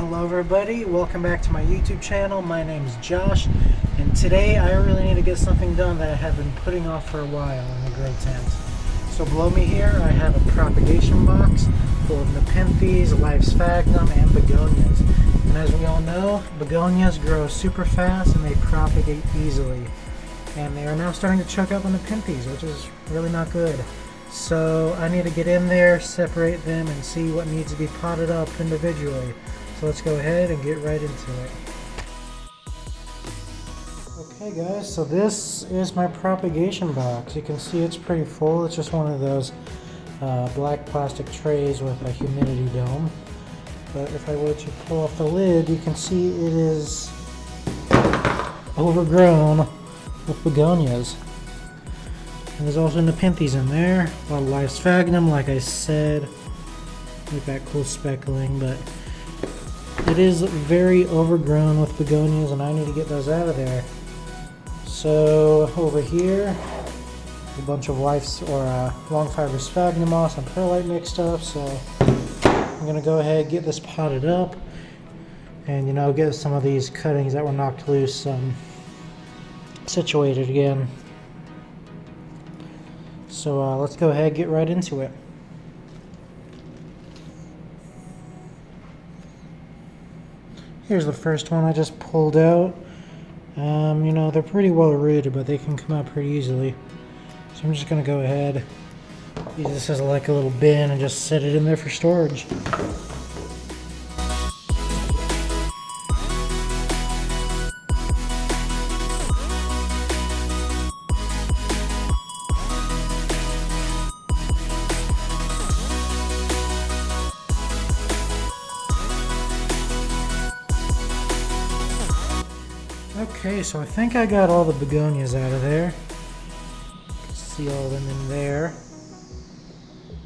Hello everybody, welcome back to my YouTube channel. My name is Josh, and today I really need to get something done that I have been putting off for a while in the grow tent. So below me here I have a propagation box full of Nepenthes, live sphagnum, and begonias. And as we all know, begonias grow super fast and they propagate easily. And they are now starting to choke up on the Nepenthes, which is really not good. So I need to get in there, separate them, and see what needs to be potted up individually. So let's go ahead and get right into it. Okay guys, so this is my propagation box. You can see it's pretty full. It's just one of those black plastic trays with a humidity dome. But if I were to pull off the lid, you can see it is overgrown with begonias. And there's also Nepenthes in there, a lot of live sphagnum, like I said, with that cool speckling, but it is very overgrown with begonias and I need to get those out of there. So over here, a bunch of long fiber sphagnum moss and perlite mixed up, so I'm going to go ahead and get this potted up and get some of these cuttings that were knocked loose situated again. So let's go ahead and get right into it. Here's the first one I just pulled out. They're pretty well rooted, but they can come out pretty easily. So I'm just going to go ahead, use this as like a little bin and just set it in there for storage. Okay, so I think I got all the begonias out of there. You can see all of them in there.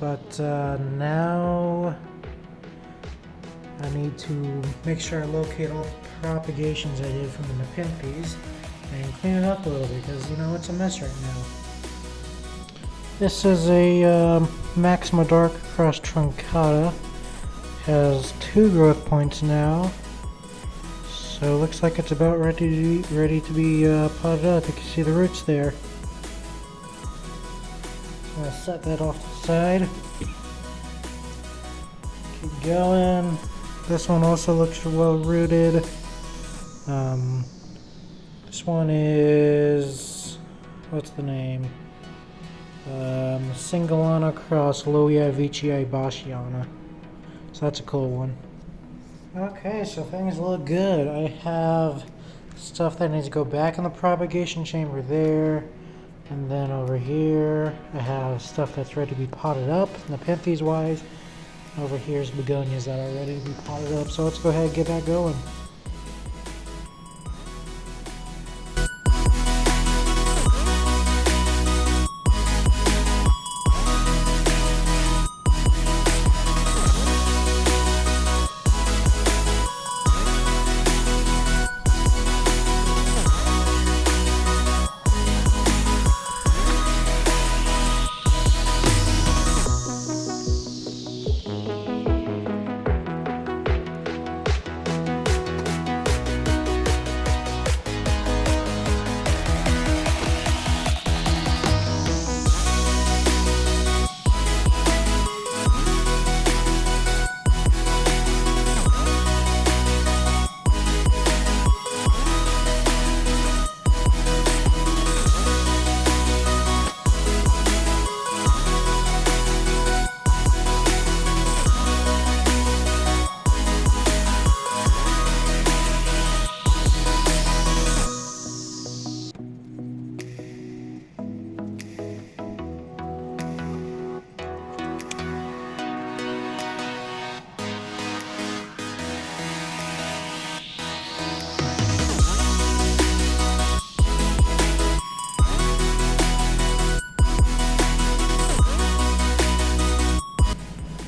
But now I need to make sure I locate all the propagations I did from the Nepenthes and clean it up a little bit because it's a mess right now. This is a Maxima Dark Cross Truncata. Has 2 growth points now. So it looks like it's about ready to be potted up. You can see the roots there. I'm going to set that off to the side. Keep going. This one also looks well rooted. This one is, what's the name? Singolana Cross Loia Vicii Bashiana. So that's a cool one. Okay, so things look good. I have stuff that needs to go back in the propagation chamber there. And then over here, I have stuff that's ready to be potted up, Nepenthes wise. Over here's begonias that are ready to be potted up. So let's go ahead and get that going.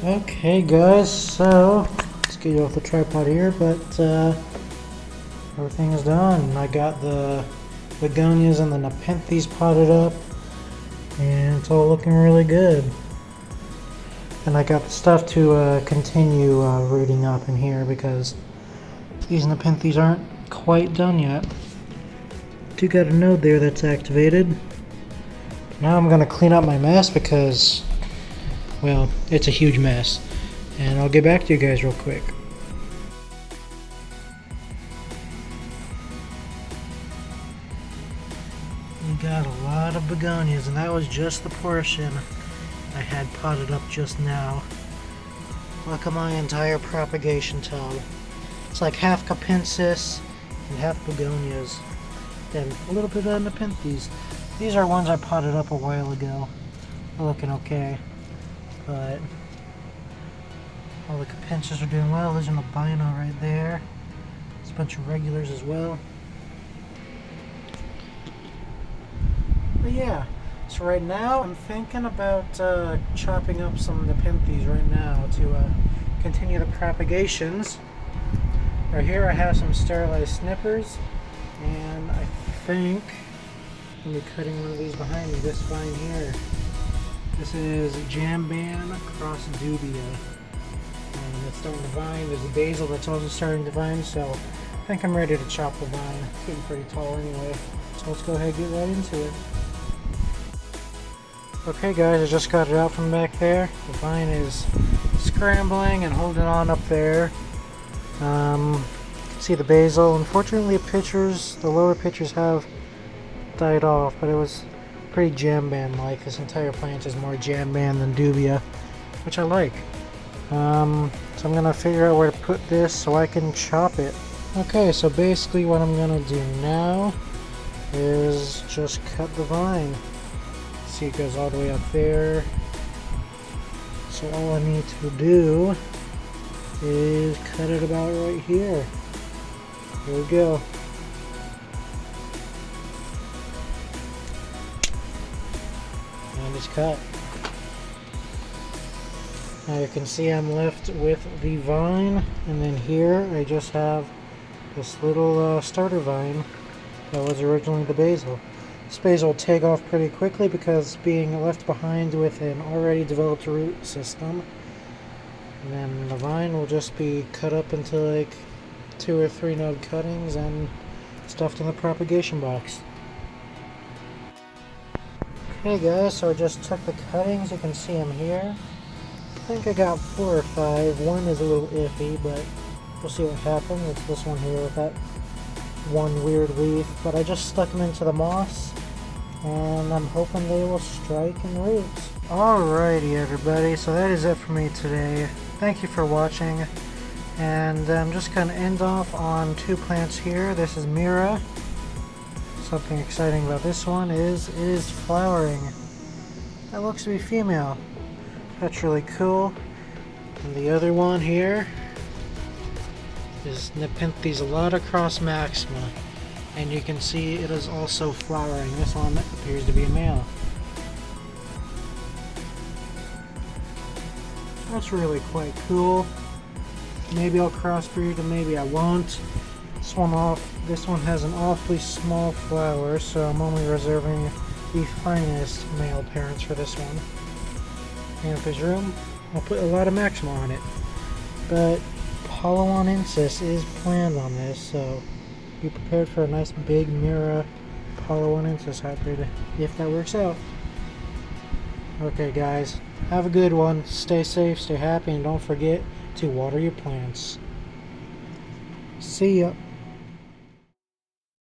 Okay guys, so let's get you off the tripod here, but everything is done. I got the begonias and the Nepenthes potted up, and it's all looking really good. And I got the stuff to continue rooting up in here because These Nepenthes aren't quite done yet. Do got a node there that's activated. Now I'm gonna clean up my mess because, well, it's a huge mess. And I'll get back to you guys real quick. We got a lot of begonias, and that was just the portion I had potted up just now. Look at my entire propagation tub. It's like half Capensis and half begonias. And a little bit of Nepenthes. These are ones I potted up a while ago. They're looking okay. But all the Capensis are doing well. There's an albino right there. There's a bunch of regulars as well. But yeah, so right now I'm thinking about chopping up some Nepenthes right now to continue the propagations. Right here I have some sterilized snippers, and I think I'm going to be cutting one of these behind me, this vine here. This is Jamban cross dubia. And it's starting to vine. There's a basil that's also starting to vine, so I think I'm ready to chop the vine. It's getting pretty tall anyway. So let's go ahead and get right into it. Okay guys, I just got it out from back there. The vine is scrambling and holding on up there. You can see the basil. Unfortunately the lower pictures have died off, but it was pretty Jamban-like. This entire plant is more Jamban than dubia, which I like. So I'm gonna figure out where to put this so I can chop it. Okay, so basically what I'm gonna do now is just cut the vine. See, it goes all the way up there. So all I need to do is cut it about right here. Here we go. And it's cut. Now you can see I'm left with the vine, and then here I just have this little starter vine that was originally the basil. This basil will take off pretty quickly because it's being left behind with an already developed root system. And then the vine will just be cut up into like 2 or 3 node cuttings and stuffed in the propagation box. Okay guys, so I just took the cuttings, you can see them here. I think I got 4 or 5. One is a little iffy, but we'll see what happens. It's this one here with that one weird leaf, but I just stuck them into the moss, and I'm hoping they will strike and root. Alrighty everybody, so that is it for me today. Thank you for watching, and I'm just going to end off on 2 plants here. This is Mira. Something exciting about this one is it is flowering. That looks to be female. That's really cool. And the other one here is Nepenthes alata cross maxima, and you can see it is also flowering. This one appears to be a male. That's really quite cool. Maybe I'll crossbreed and maybe I won't. This one has an awfully small flower, so I'm only reserving the finest male parents for this one. And if there's room, I'll put a lot of maxima on it. But Palawanensis is planned on this, so be prepared for a nice big Mira Palawanensis hybrid if that works out. Okay guys, have a good one. Stay safe, stay happy, and don't forget to water your plants. See ya.